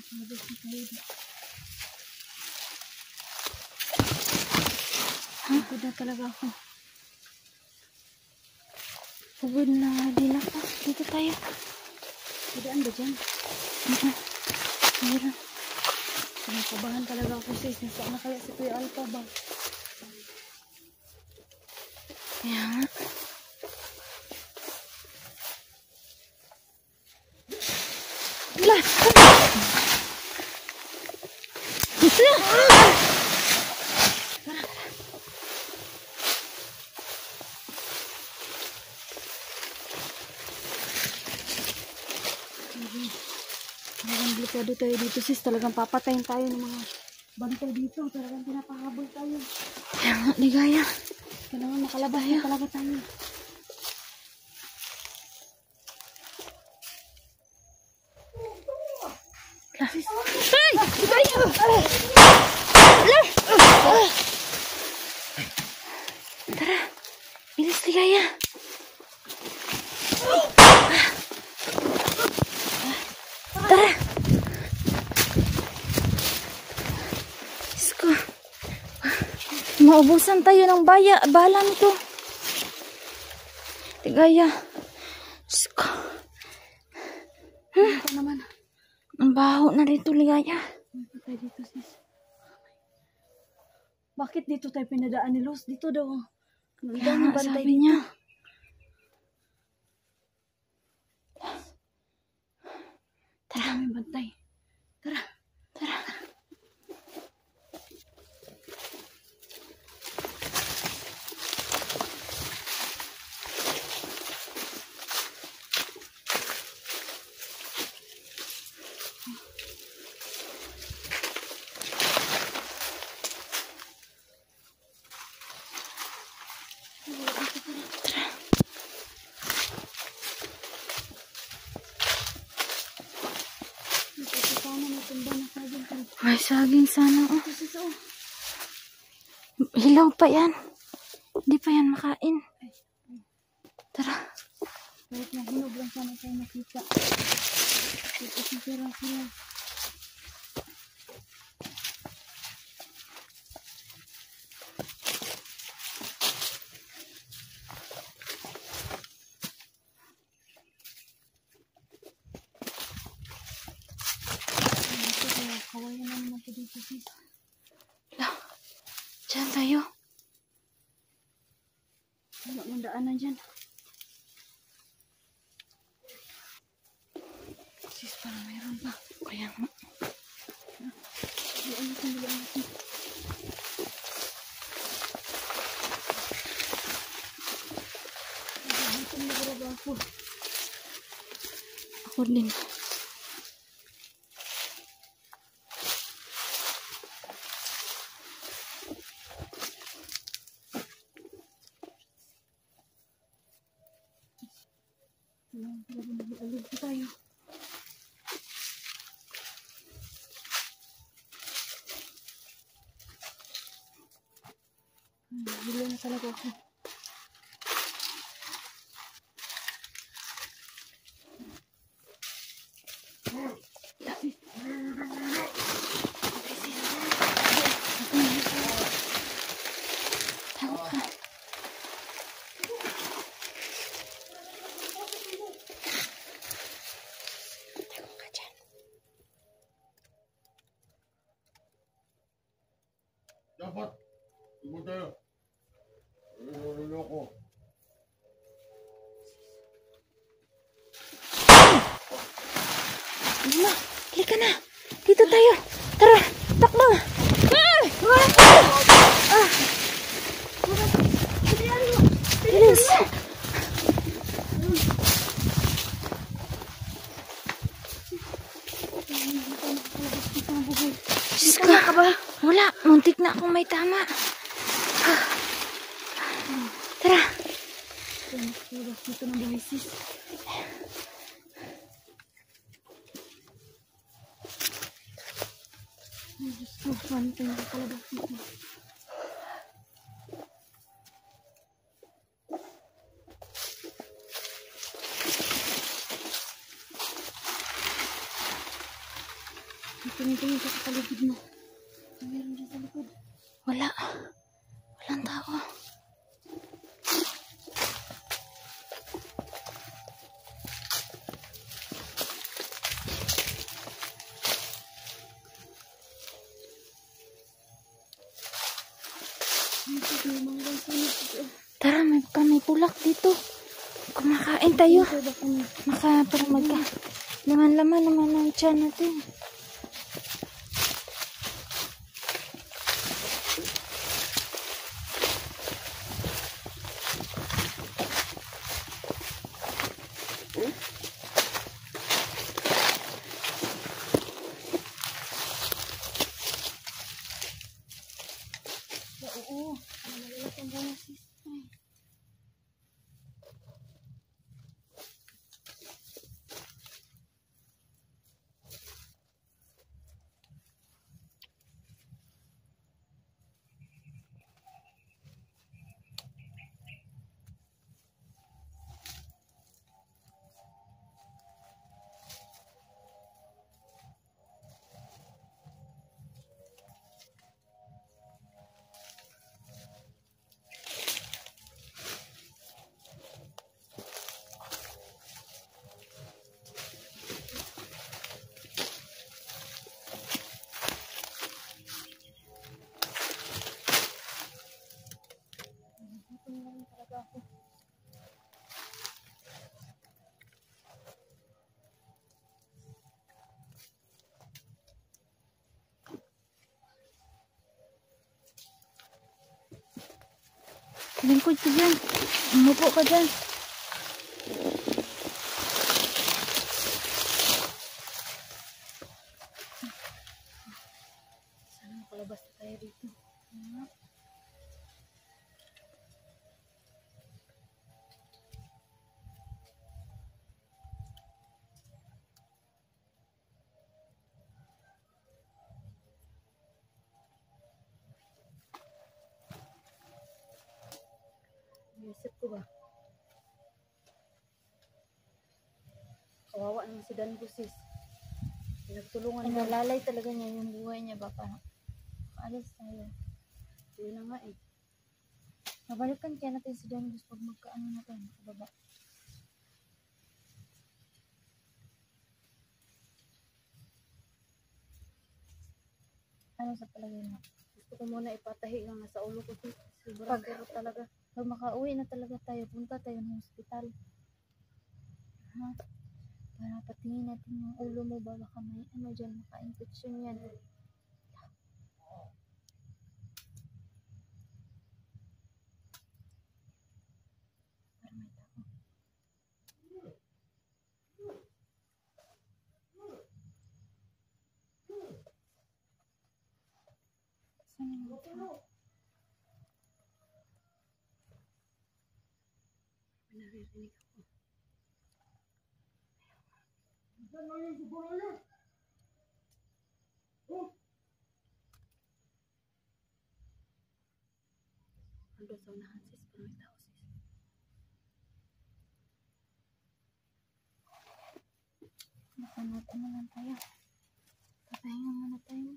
Pagod na talaga ako. Pagod na din ako. Dito tayo. Pagdaan ba dyan? Mayroon. Nakabahan talaga ako sis. Nasaan na kaya si Kuya Alpha ba? Kaya nga. Wala! Ito na! Talagang delikado tayo dito sis. Talagang papatayin tayo ng mga bantay dito. Talagang pinapahabol tayo. Kaya nga, ligaya. Kailangan makalabas na talaga tayo. Sis. Ay! Ligaya! Tara. Bilis, ligaya. Tara! Isko. Maubusan tayo ng bala nito. Ligaya. Isko. Ito naman. Ang baho na dito, ligaya. Tayo dito, sis. Bakit dito tayo pinadaan ni Luz? Dito daw. Kaya nga, sabi niya. Tara, may bantay. Tara. Tara. May saging sana. Oh. Hilaw pa yan. Hindi pa yan makain. Tara. Kahit nahinog lang sana tayo nakita. Sisira sila. Kawayan naman natin dito sis. Wala. Diyan tayo. Wala mong daanan dyan. Sis, parang mayroon pa. Kaya nga. Bilaan natin. Ako din. Alog tayo. Hilo na talaga ako. Dapat, ibu tayo. Loko. Mama, halika na. Dito tayo. Tara, takbo. Bilis. Tama ka ba? Wala, muntik na akong may tama. Tara. Dito ng buhay sis. Ay, Diyos ko, paano tayo nakalabas dito? tingin ka sa paligid mo. Meron dyan sa likod. Wala. Walang tao. Tara, may pulak dito. Kumakain tayo. Parang laman-laman naman ang tiyan natin. Oo, malalat ang bunga sis. Lingkod ka dyan. Umupo ka dyan. Sana makalabas na tayo dito. Isip ko ba? Kawawa naman si Dan Busis. Pinagtulungan niya. Nalalay talaga niya yung buhay niya ba? Parang alis tayo. Yun na nga eh. Mabalikan kaya natin si Dan Bus pag magkaano na tayo. Makababa. Ano sa palagay mo? Gusto ko muna ipatahi lang sa ulo ko. Sobrang kirot talaga. Pag makauwi na talaga tayo, punta tayo ng hospital. Ha? Para patingin natin yung ulo mo ba, baka may ano dyan, maka-infection yan. Para may tao. Saan yung tao? Naririnig ako. Saan na yung siguro yun? Oh! Ando sa unahan sis, pero may tao sis. Baka natin na lang tayo. Papahinga muna tayo.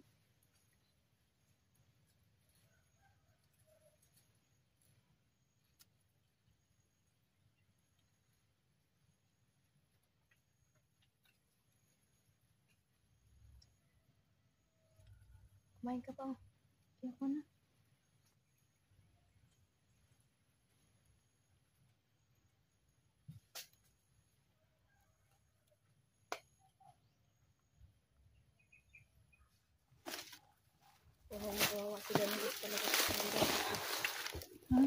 Kumain ka pa. Kaya ko na. Kawawa si Dan Bus talaga sa kanila. Ha?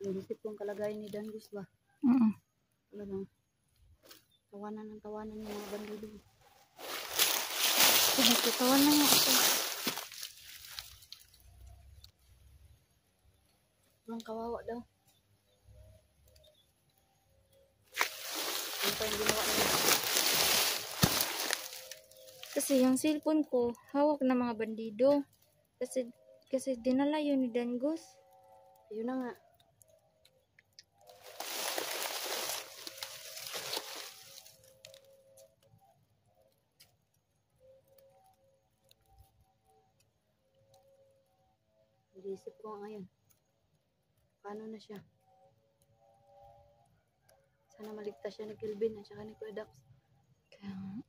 Ang isip kong kalagayan ni Dan Bus ba? Talagang tawanan ng tawanan ng mga bandido. Pinagtatawanan niya ako. Walang kawawa daw. Ano pa yung ginawa niya? Kasi yung cellphone ko, hawak na mga bandido. Kasi dinala yun ni Dan Gus. Yun na nga. Iniisip ko ngayon. Paano na siya? Sana maligtas siya ni Kelvin at saka ni Kuya Dax. Kaya nga.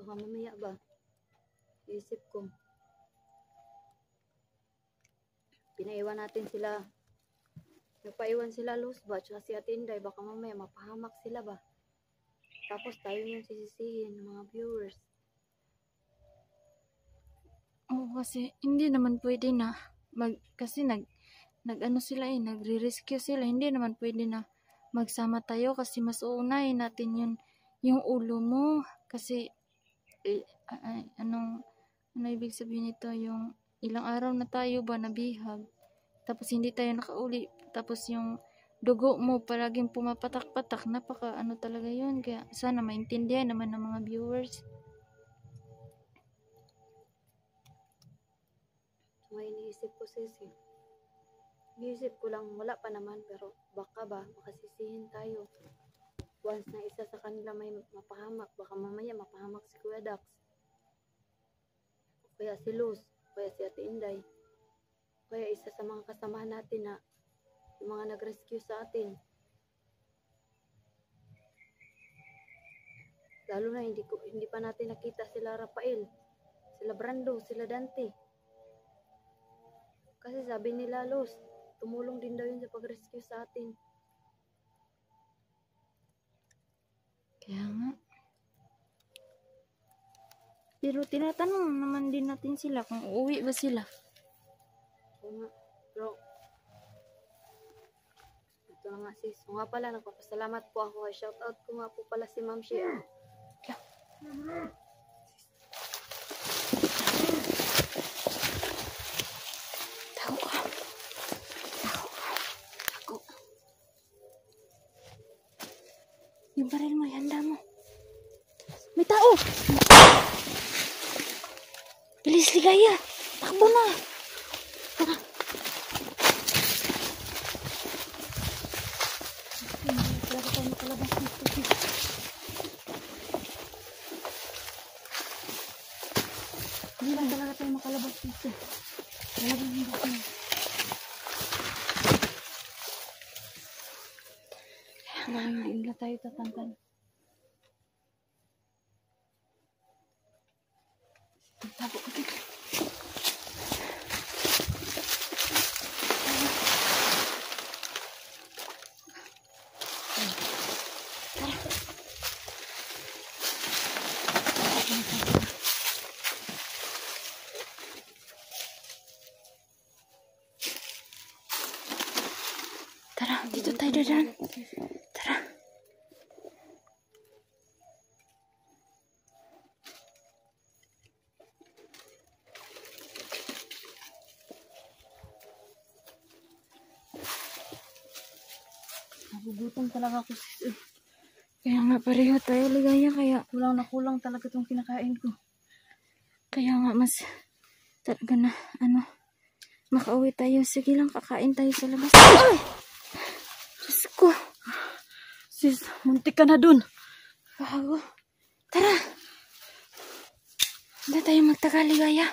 Baka mamaya ba? Isip ko. Pinaiwan natin sila. Nagpaiwan sila Luz ba? Tsaka si Ate Inday. Baka mamaya mapahamak sila ba? Tapos tayo yung sisisihin ng mga viewers. Oo, kasi hindi naman pwede na kasi nag-ano sila nagre-rescue sila. Hindi naman pwede na magsama tayo kasi mas uunahin natin yung ulo mo kasi ano ibig sabihin nito, yung ilang araw na tayo ba nabihag tapos hindi tayo nakauli, tapos yung dugo mo palaging pumapatak-patak, napaka ano talaga yun. Kaya sana maintindihan naman ng mga viewers. Mga iniisip ko sisi. Iniisip ko lang wala pa naman pero baka makasisihin tayo. Once na isa sa kanila may mapahamak, baka mamaya mapahamak si Kuya Dax. Kaya si Luz, kaya si Ate Inday. Kaya isa sa mga kasamahan natin na yung mga nag-rescue sa atin. Lalo na hindi pa natin nakita sila Rafael, sila Brando, sila Dante. Kasi sabi nila Luz, tumulong din daw yun sa pag-rescue sa atin. Kaya nga. Pero tinatanong naman din natin sila kung uuwi ba sila. Oo nga. Pero, ito na nga sis. O nga pala, nagpapasalamat po ako. Shoutout ko nga po pala si Ma'am Shea. Tago ka. Yung baril mo, ihanda mo. May tao! Bilis, Ligaya! Takbo na! Tara! Talaga tayo makalabas dito. Hindi lang talaga tayo makalabas dito. Talaga hindi ako. Hindi na tayo tatanggal. Tago ka dito. Tara, dito tayo dadaan. Tara. Nagugutom talaga ako sis. Kaya nga pareho tayo, Ligaya. Kaya Kulang na kulang talaga itong kinakain ko. Kaya nga mas talaga na makauwi tayo. Sige lang, kakain tayo sa labas. Ay! Diyos ko. Sis, muntik ka na dun. Bago. Tara. Hindi tayo magtagal, Ligaya.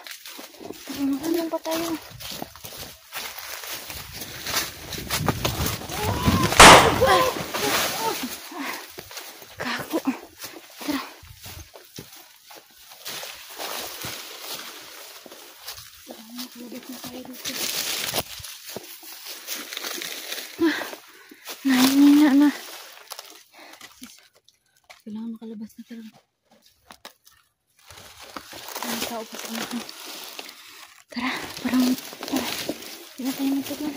Magandang pa tayo. Ay! Gago. Tara. Nahihina na. Kailangan makalabas na talaga. Ang tao pa sa akin. Tara, parang tara. Hindi na tayo magtagal.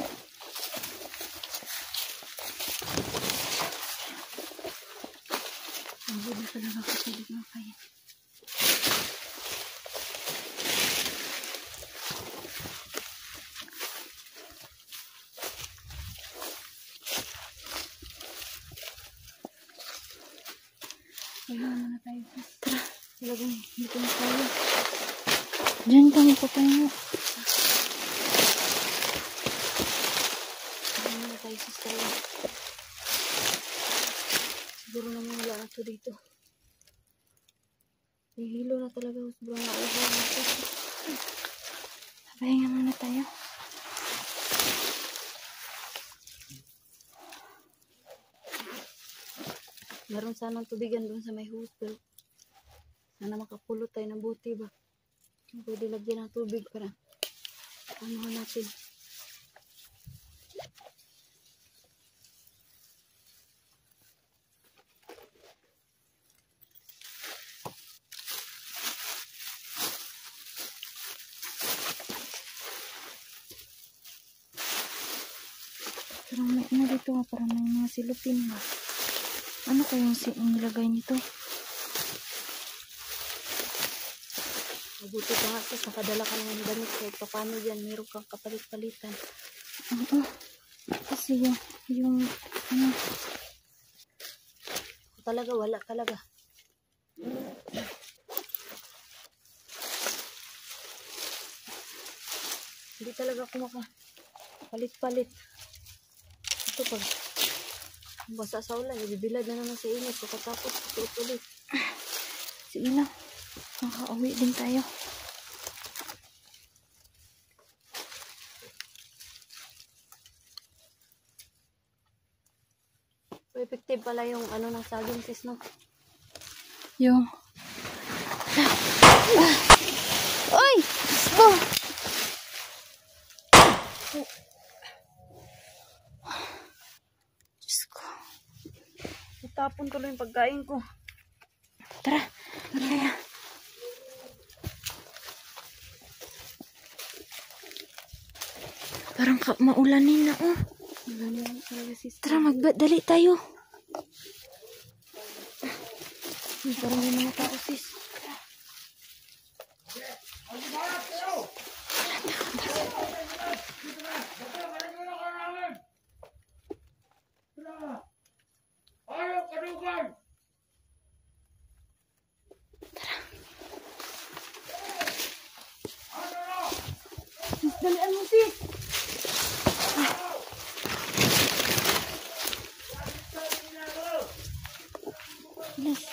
Ang buhay talaga ako sa hindi na kaya. Kailangan na tayo. Tara. Talagang dito na tayo. Diyan ka magpapahinga. Kailangan na tayo. sis talaga. Siguro naman wala na to dito. Hihilo na talaga. Sobrang nauhaw na ito. Pahinga muna tayo. Meron sanang tubigan doon sa may hose, pero sana makapulot tayo ng buti ba. Pwede lagyan ng tubig para anuhan natin. Parang may ano dito, parang may mga silupin na. Ano kayang nilagay nito? Mabuti pa nga sis, nakadala ka naman ng damit kahit paano dyan, meron kang kapalit-palitan. Oo. Kasi yung ano, Talaga, wala talaga. Hindi talaga ako makapalit-palit. Ito pag basa sa ulan, ibibilad na naman sa init. Pagkatapos, ulit. sige na. Makauwi din tayo. Effective pala yung ano ng saging sis, no? Yung Oy! Oh! Diyos ko. Itapon ko lang yung pagkain ko. Tara. Kaya. Parang maulanin na, oh. Wala na lang talaga sis. Tara, dali tayo. Parang may mga tao sis. Ayaw kadugan! Sis, dalian mo sis. Bilis.